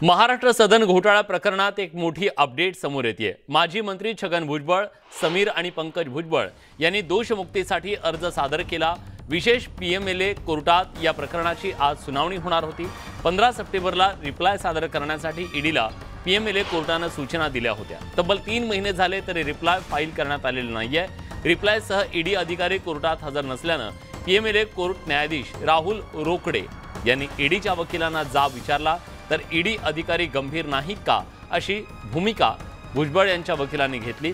महाराष्ट्र सदन घोटाळा प्रकरणात एक मोठी अपडेट समोर येते। माजी मंत्री छगन भुजबळ, समीर आणि पंकज भुजबळ यांनी दोषमुक्तीसाठी अर्ज सादर केला। विशेष पीएमएलए कोर्टात या प्रकरणाची आज सुनावणी होणार होती। 15 सप्टेंबरला रिप्लाय सादर करण्यासाठी ईडीला पीएमएलए कोर्टाने सूचना दिल्या होत्या। तब्बल 3 महिने झाले तरी रिप्लाय फाईल करण्यात आलेला नाहीये। रिप्लायसह ईडी अधिकारी कोर्टात हजर नसल्याने पीएमएलए कोर्ट न्यायाधीश राहुल रोकडे यांनी ईडीच्या वकिलांना जाब विचारला, तर ईडी अधिकारी गंभीर नाहीत का अशी भूमिका भुजबळ यांच्या वकिलांनी घेतली।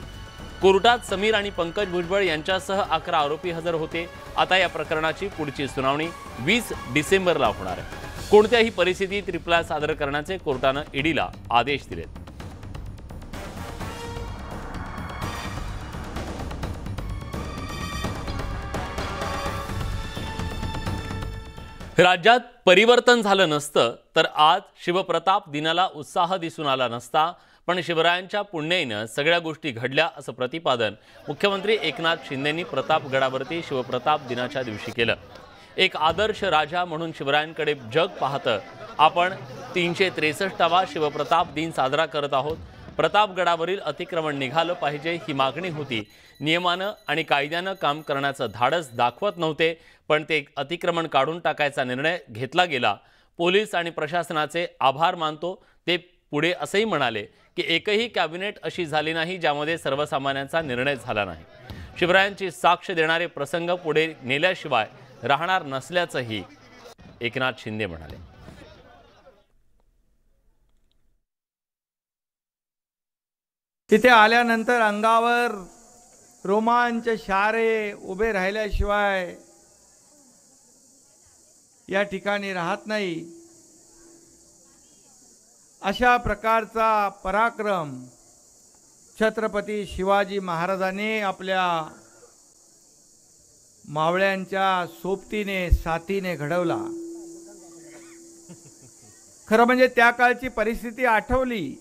कोर्टात समीर आणि पंकज भुजबळ यांच्यासह 11 आरोपी हजर होते। आता या प्रकरणाची पुढची सुनावणी 20 डिसेंबरला होणार आहे। कोणत्याही परिस्थितीत रिप्लाय सादर करण्याचे कोर्टाने ईडीला आदेश दिलेत। राज्यात परिवर्तन झालं नसतं तर आज शिवप्रताप दिनाला उत्साह दिसून आला नसता, पण शिवरायांच्या पुण्याईने सगळ्या गोष्टी घडल्या असं प्रतिपादन मुख्यमंत्री एकनाथ शिंदेंनी प्रतापगडावरती शिवप्रताप दिनाच्या दिवशी केलं। एक आदर्श राजा म्हणून शिवरायांकडे जग पाहतं आपण 363वा शिवप्रताप दिन साजरा करत आहोत। प्रतापगडावरील अतिक्रमण निघालं पाहिजे ही मागणी होती। नियमानं आणि कायद्यानं काम करण्याचं धाडस दाखवत नव्हते, पण ते अतिक्रमण काढून टाकायचा निर्णय घेतला गेला। पोलीस आणि प्रशासनाचे आभार मानतो। ते पुढे असंही म्हणाले की एकही कॅबिनेट अशी झाली नाही ज्यामध्ये सर्वसामान्यांचा निर्णय झाला नाही। शिवरायांची साक्ष देणारे प्रसंग पुढे नेल्याशिवाय राहणार नसल्याचंही एकनाथ शिंदे म्हणाले। तिथे आल्यानंतर अंगावर रोमांच शारे उभे राहिल्याशिवाय या ठिकाणी राहत नाही। अशा प्रकारचा पराक्रम छत्रपती शिवाजी महाराजांनी आपल्या मावळ्यांच्या सोबतीने साथीने घडवला। खरं म्हणजे त्या काळची परिस्थिती आठवली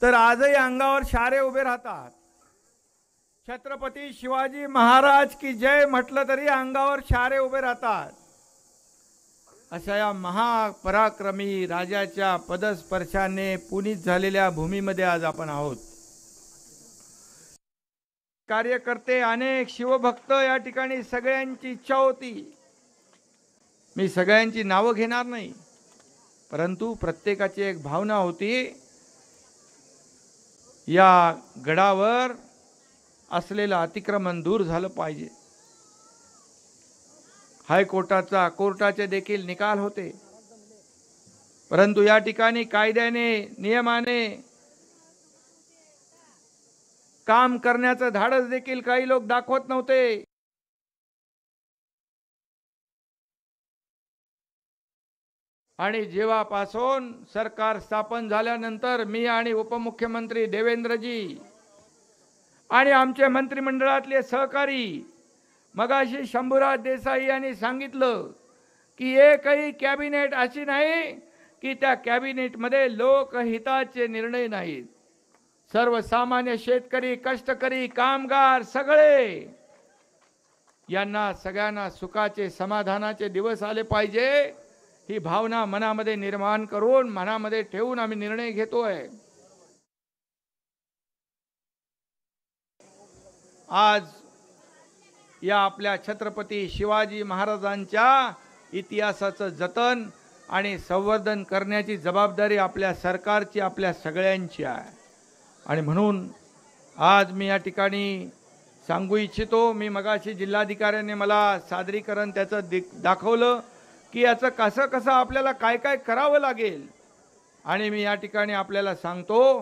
तर आजही अंगावर शारे उभे राहतात। छत्रपती शिवाजी महाराज की जय म्हटलं तरी अंगावर शारे उभे राहतात। अशा या महापराक्रमी राजाच्या पदस्पर्शाने पुनीत झालेल्या भूमीमध्ये आज आपण आहोत। कार्यकर्ते अनेक शिवभक्त या ठिकाणी सगळ्यांची इच्छा होती। मी सगळ्यांची नावं घेणार नाही, परंतु प्रत्येकाची एक भावना होती, या गडावर असलेलं अतिक्रमण दूर झालं पाहिजे। हायकोर्टाचा कोर्टाचे देखील निकाल होते, परंतु या ठिकाणी कायद्याने नियमाने काम करण्याचं धाडस देखील काही लोक दाखवत नव्हते। आणि जेव्हापासून सरकार स्थापन झाल्यानंतर मी आणि उपमुख्यमंत्री देवेंद्रजी आणि आमचे मंत्रिमंडळातले सहकारी मगाशी शंभूराज देसाई यांनी सांगितलं की एकही कॅबिनेट अशी नाही की त्या कॅबिनेटमध्ये लोकहिताचे निर्णय नाहीत। सर्वसामान्य शेतकरी, कष्टकरी, कामगार सगळे यांना सगळ्यांना सुखाचे समाधानाचे दिवस आले पाहिजे ही भावना मनामध्ये निर्माण करून मनामध्ये ठेवून आम्ही निर्णय घेतोय। आज या आपल्या छत्रपती शिवाजी महाराजांच्या इतिहासाचं जतन आणि संवर्धन करण्याची जबाबदारी आपल्या सरकारची, आपल्या सगळ्यांची आहे। आणि म्हणून आज मी या ठिकाणी सांगू इच्छितो, मी मगाशी जिल्हाधिकाऱ्यांनी मला सादरीकरण त्याचं दाखवलं की याचं कसं कसं आपल्याला काय काय करावं लागेल। आणि मी या ठिकाणी आपल्याला सांगतो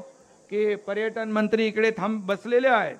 की पर्यटन मंत्री इकडे बसलेले आहेत।